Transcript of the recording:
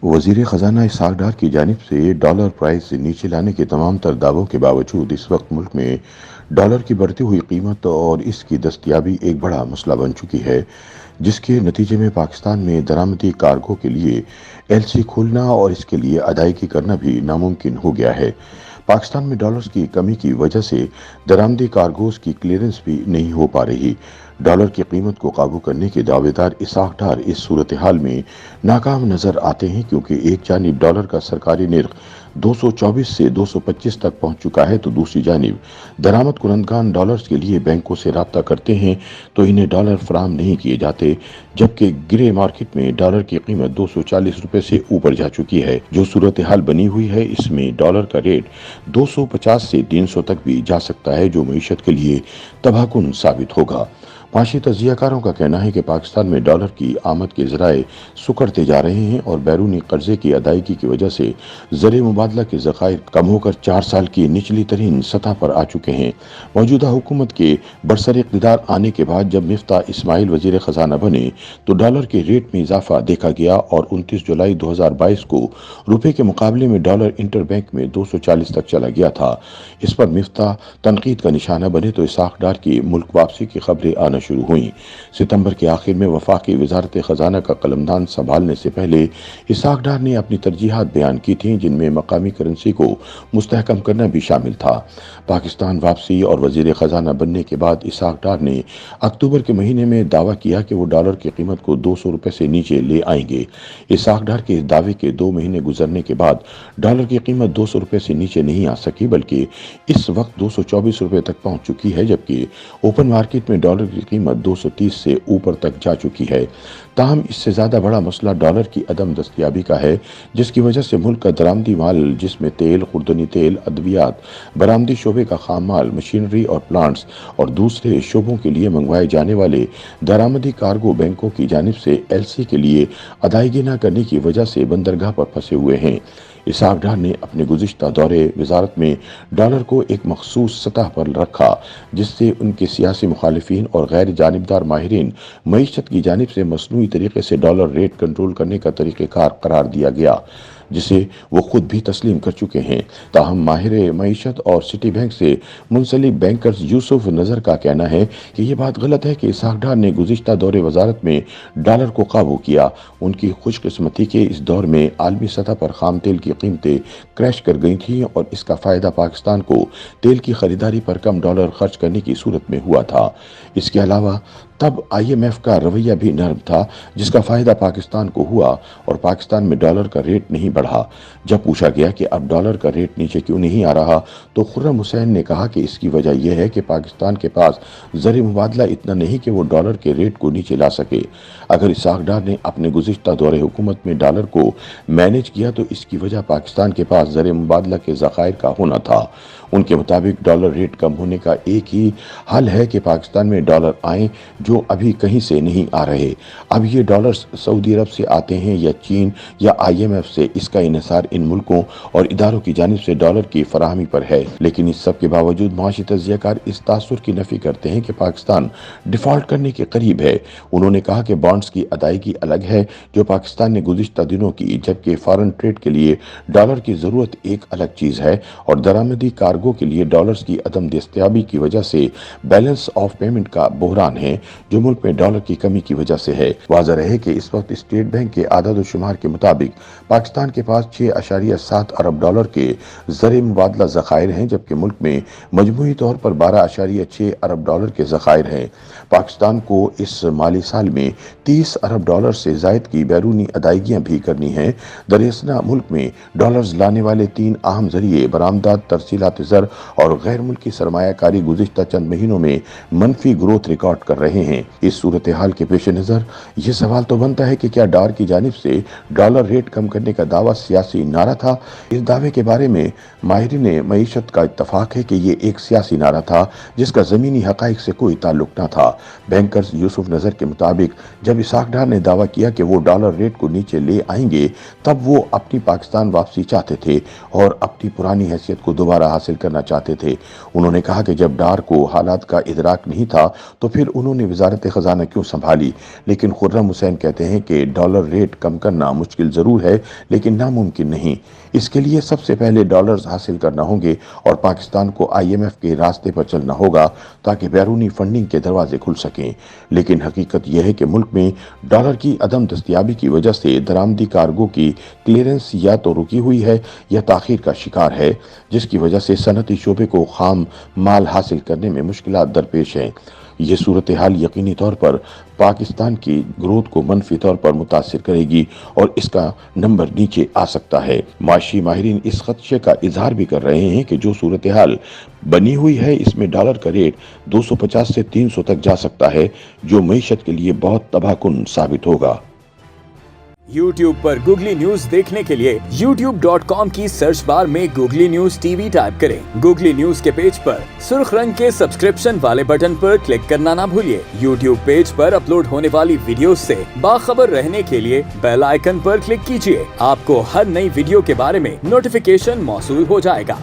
वजीर खजाना इसहाक डार की जानिब से डॉलर प्राइस नीचे लाने के तमाम तर दावों के बावजूद इस वक्त मुल्क में डॉलर की बढ़ती हुई कीमत और इसकी दस्तयाबी एक बड़ा मसला बन चुकी है, जिसके नतीजे में पाकिस्तान में दरामदी कार्गो के लिए एलसी खोलना और इसके लिए अदायगी करना भी नामुमकिन हो गया है। पाकिस्तान में डॉलर्स की कमी की वजह से दरामदी कार्गोज की क्लियरेंस भी नहीं हो पा रही। डॉलर की कीमत को काबू करने के दावेदार इसहाक डार इस सूरत हाल में नाकाम नजर आते हैं, क्योंकि एक जानिब डॉलर का सरकारी निर्ख 224 से 225 तक पहुंच चुका है, तो दूसरी जानिब दरामद कुनंदगान डॉलर्स के लिए बैंकों से राब्ता करते हैं तो इन्हें डॉलर फराहम नहीं किए जाते, जबकि ग्रे मार्केट में डॉलर की कीमत 240 रुपए से ऊपर जा चुकी है। जो सूरत हाल बनी हुई है, इसमें डॉलर का रेट 250 से 300 तक भी जा सकता है, जो मईशत के लिए तबाहकुन साबित होगा। माशी तजियाकारों का कहना है कि पाकिस्तान में डॉलर की आमद के जराए सुकड़ते जा रहे हैं और बैरूनी कर्जे की अदायगी की वजह से ज़र मुबादला के ज़खायर कम होकर 4 साल की निचली तरीन सतह पर आ चुके हैं। मौजूदा हुकूमत के बरसर इक़्तिदार आने के बाद जब मिफ्ता इस्माइल वजीर खजाना बने तो डॉलर के रेट में इजाफा देखा गया और 29 जुलाई 2022 को रुपए के मुकाबले में डॉलर इंटर बैंक में 240 तक चला गया था। इस पर मिफ्ता तनकीद का निशाना बने तो इसहाक डार की मुल्क वापसी की खबरें आना शुरू हुई। सितंबर के आखिर में वफाकी वजारत खजाना का कलमदान संभालने से पहले इसहाक डार ने अपनी तरजीहात बयान की थी, जिनमें मकामी करेंसी को मुस्तहकम करना भी शामिल था। पाकिस्तान वापसी और वजीर खजाना बनने के बाद इसहाक डार ने अक्टूबर के महीने में दावा किया कि वो डॉलर की कीमत को 200 रुपए से नीचे ले आएंगे। इसहाक डार के इस दावे के 2 महीने गुजरने के बाद डॉलर की कीमत 200 रुपए से नीचे नहीं आ सकी, बल्कि इस वक्त 224 रुपए तक पहुंच चुकी है, जबकि ओपन मार्केट में डॉलर की कीमत 230 से ऊपर तक जा चुकी है। ताहम इससे ज्यादा बड़ा मसला डॉलर की अदम दस्तयाबी का है, जिसकी वजह से मुल्क का दरामदी माल, जिसमें तेल, खुर्दनी तेल, अद्वियात, बरामदी शोबे का खाम माल, मशीनरी और प्लांट्स और दूसरे शोबों के लिए मंगवाए जाने वाले दरामदी कार्गो बैंकों की जानिब से एलसी के लिए अदायगी न करने की वजह से बंदरगाह पर फंसे हुए हैं। इसहाक डार ने अपने गुज़िश्ता दौरे वजारत में डॉलर को एक मखसूस सतह पर रखा, जिससे उनके सियासी मुखालिफिन और गैर जानिबदार माहिरीन मईशत की जानिब से मसनूई तरीके से डॉलर रेट कंट्रोल करने का तरीक़ेकार करार दिया गया, जिसे वो खुद भी तस्लीम कर चुके हैं। ताहम माहिर मईशत और सिटी बैंक से मुंसलिक बैंकर्स यूसुफ नज़र का कहना है कि यह बात गलत है कि इसहाक डार ने गुज़िश्ता दौरे वजारत में डॉलर को काबू किया। उनकी खुशकिस्मती के इस दौर में आलमी सतह पर खाम तेल की कीमतें क्रैश कर गई थीं और इसका फ़ायदा पाकिस्तान को तेल की खरीदारी पर कम डॉलर खर्च करने की सूरत में हुआ था। इसके अलावा तब IMF का रवैया भी नरम था, जिसका फ़ायदा पाकिस्तान को हुआ और पाकिस्तान में डॉलर का रेट नहीं बढ़ा। जब पूछा गया कि अब डॉलर का रेट नीचे क्यों नहीं आ रहा, तो खुर्रम हुसैन ने कहा कि इसकी वजह यह है कि पाकिस्तान के पास ज़र मुबादला इतना नहीं कि वो डॉलर के रेट को नीचे ला सके। अगर इसहाक डार ने अपने गुज़िश्ता दौरे हुकूमत में डॉलर को मैनेज किया तो इसकी वजह पाकिस्तान के पास ज़र मुबादला के ज़खायर का होना था। उनके मुताबिक डॉलर रेट कम होने का एक ही हल है कि पाकिस्तान में डॉलर आए, जो अभी कहीं से नहीं आ रहे। अब ये डॉलर्स सऊदी अरब से आते हैं या चीन या IMF से, इसका इन्हिसार इन मुल्कों और इदारों की जानिब से डॉलर की फराहमी पर है। लेकिन इस सब के बावजूद माशी तज्जियाकार इस तासुर की नफी करते हैं कि पाकिस्तान डिफॉल्ट करने के करीब है। उन्होंने कहा कि बॉन्ड्स की अदायगी अलग है जो पाकिस्तान ने गुज़िश्ता दिनों की, जबकि फॉरेन ट्रेड के लिए डॉलर की ज़रूरत एक अलग चीज़ है और दरामदी कार्गो के लिए डॉलर्स की अदम दस्तयाबी की वजह से बैलेंस ऑफ पेमेंट का बहरान है, जो मुल्क में डॉलर की कमी की वजह से है। वाज़ह रहे कि इस वक्त स्टेट बैंक के आदाद शुमार के मुताबिक पाकिस्तान के पास 6.7 अरब डॉलर के ज़र मुबादला ज़खायर हैं, जबकि मुल्क में मजमूई तौर पर 12.6 अरब डॉलर के ज़खायर हैं। पाकिस्तान को इस माली साल में 30 अरब डॉलर से जायद की बैरूनी अदायगियां भी करनी हैं। दरियासना मुल्क में डॉलर्स लाने वाले 3 अहम जरिए बरामदात, तरसीलात ज़र और गैर मुल्की सरमायाकारी गुज़िश्ता चंद महीनों में मनफी ग्रोथ रिकॉर्ड कर रहे हैं। इस सूरत हाल के पेश नज़र ये सवाल तो बनता है कि क्या डार की जानिब से डॉलर रेट कम करने का दावा सियासी नारा था। इस दावे के बारे में माहिरीन मईशत का इत्तफाक है कि ये एक सियासी नारा था, जिसका ज़मीनी हक़ाइक़ से कोई ताल्लुक न था। बैंकर्स यूसुफ नज़र के मुताबिक जब इसहाक डार ने दावा किया कि वो डॉलर रेट को नीचे ले आएंगे, तब वो अपनी पाकिस्तान वापसी चाहते थे और अपनी पुरानी हैसियत को दोबारा हासिल हासिल करना चाहते थे। उन्होंने कहा कि जब डार को हालात का इदराक नहीं था तो फिर उन्होंने वजारत खजाना क्यों संभाली। लेकिन खुर्रम हुसैन कहते हैं कि डॉलर रेट कम करना मुश्किल जरूर है लेकिन नामुमकिन नहीं। इसके लिए सबसे पहले डॉलर्स हासिल करना होंगे और पाकिस्तान को IMF के रास्ते पर चलना होगा ताकि बैरूनी फंडिंग के दरवाजे खुल सकें। लेकिन हकीकत यह है कि मुल्क में डॉलर की अदम दस्तयाबी की वजह से दरामदी कार्गो की क्लियरेंस या तो रुकी हुई है या ताखीर का शिकार है, जिसकी वजह से सनती शोबे को खाम माल हासिल करने में मुश्किलात दरपेश हैं। ये सूरत हाल यकीनी तौर पर पाकिस्तान की ग्रोथ को मनफी तौर पर मुतासिर करेगी और इसका नंबर नीचे आ सकता है। माशी माहिरीन इस खदशे का इजहार भी कर रहे हैं कि जो सूरत हाल बनी हुई है इसमें डॉलर का रेट 250 से 300 तक जा सकता है, जो मईशत के लिए बहुत तबाहकुन साबित होगा। YouTube पर गूगली न्यूज देखने के लिए youtube.com की सर्च बार में गूगली न्यूज TV टाइप करें। गूगली न्यूज के पेज पर सुर्ख रंग के सब्सक्रिप्शन वाले बटन पर क्लिक करना ना भूलिए। YouTube पेज पर अपलोड होने वाली वीडियोस से बाखबर रहने के लिए बेल आइकन पर क्लिक कीजिए। आपको हर नई वीडियो के बारे में नोटिफिकेशन मौसूल हो जाएगा।